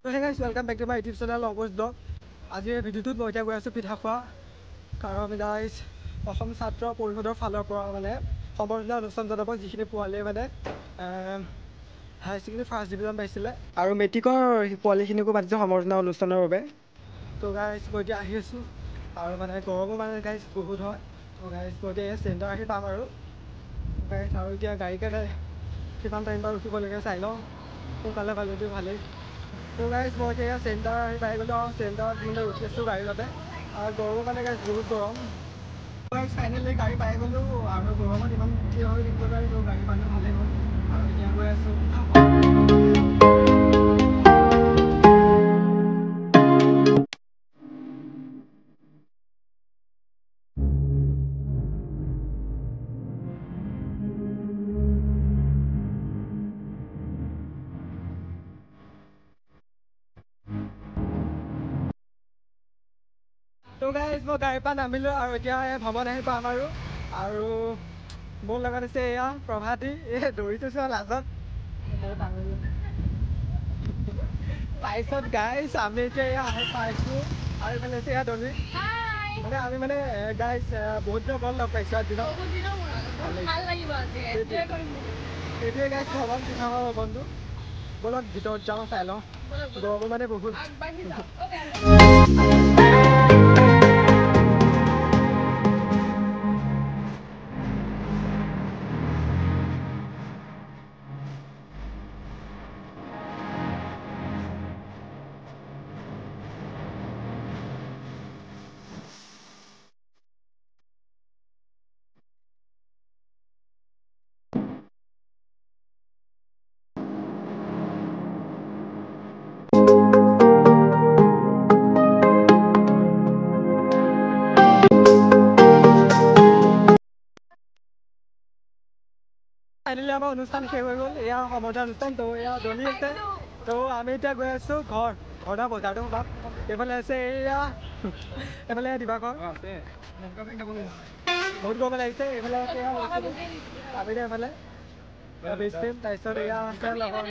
So hey guys, welcome back to my YouTube channel Longboys Vlog. আজিৰ ভিডিঅ'টোত মই এতিয়া গৈ আছোঁ পিঠা খোৱা কাৰণ গাইজ অসম ছাত্ৰ পৰিষদৰ ফালৰ পৰা মানে সম্বৰ্ধনা অনুষ্ঠান জনাব যিখিনি পোৱালীয়ে মানে হায়াৰ ছেকেণ্ডেৰী ফাৰ্ষ্ট ডিভিজন পাইছিলে আৰু মেট্ৰিকৰ পোৱালীখিনিকো মাতিছে সম্বৰ্ধনা অনুষ্ঠানৰ বাবে। তো গাইজ মই এতিয়া আহি আছোঁ আৰু মানে গৰমো মানে গাইজ বহুত হয়। তো গাইজ মই এতিয়া চেণ্টাৰ আহি পাম আৰু গাইজ আৰু এতিয়া গাড়ী কাৰণে কিমান টাইম বাৰু উঠিব লাগে চাই লওঁ, সোনকালে পালেতো ভালেই। তো গাইজ মই এতিয়া চেণ্টাৰ আহি পাই গ'লোঁ আৰু চেণ্টাৰত মানে ৰখি আছোঁ গাড়ীৰ বাবে আৰু গৰমো মানে গাইজ বহুত গৰম। ফাইনেলি গাড়ী পাই গ'লোঁ আৰু গৰমত ইমান থিয় হৈ থাকিব নোৱাৰি, তো গাড়ী পালে ভালেই হ'ল আৰু এতিয়া গৈ আছোঁ। তো গাইজ মই গাড়ীৰ পৰা নামিলোঁ আৰু এতিয়া ভ্ৰমণ আহি পাম আৰু মোৰ লগত আছে এয়া প্ৰভাতী, দৌৰি থৈছোঁ আৰু লাজত তাৰপিছত গাইজ আমি এতিয়া এয়া আহি পাইছোঁ আৰু এইফালে আছে এয়া দৌৰি মানে আমি মানে গাইজ বহুত দিনৰ মূৰত লগ পাইছোঁ আৰু দিনত এইটোৱে গাইজ ভ্ৰমণ পিঠা খোৱা ভ্ৰমণটো। ব'লক ভিতৰত যাওঁ চাই লওঁ, গৰমো মানে বহুত। ফাইনেলি আমাৰ অনুষ্ঠান শেষ হৈ গ'ল, এয়া সম্বৰ্ধনা অনুষ্ঠান। তো এয়া দলি আছে, তো আমি এতিয়া গৈ আছোঁ ঘৰ বজাৰটো সোমাম। এইফালে আছে এয়া এইফালে দিবাকৰ বহুত গৰম লাগিছে। এইফালে আছে আমি এতিয়া এইফালে বেষ্ট ফ্ৰেণ্ড, তাৰপিছত এয়া আছে লগৰ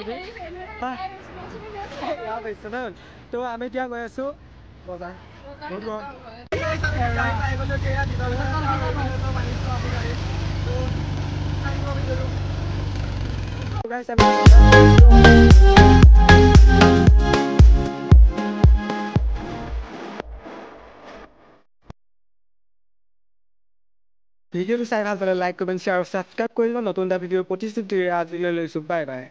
এয়া বেষ্ট ফ্ৰেণ্ড। তো আমি এতিয়া গৈ আছোঁ বজাৰ, বহুত গৰম। ভিডিঅ'টো চাই ভাল পালে লাইক, কমেণ্ট, শ্বেয়াৰ আৰু ছাবস্ক্ৰাইব কৰি দিব। নতুন এটা ভিডিঅ'ৰ প্ৰতিশ্ৰুতিৰে আজিলৈ লৈছোঁ, বাই বাই।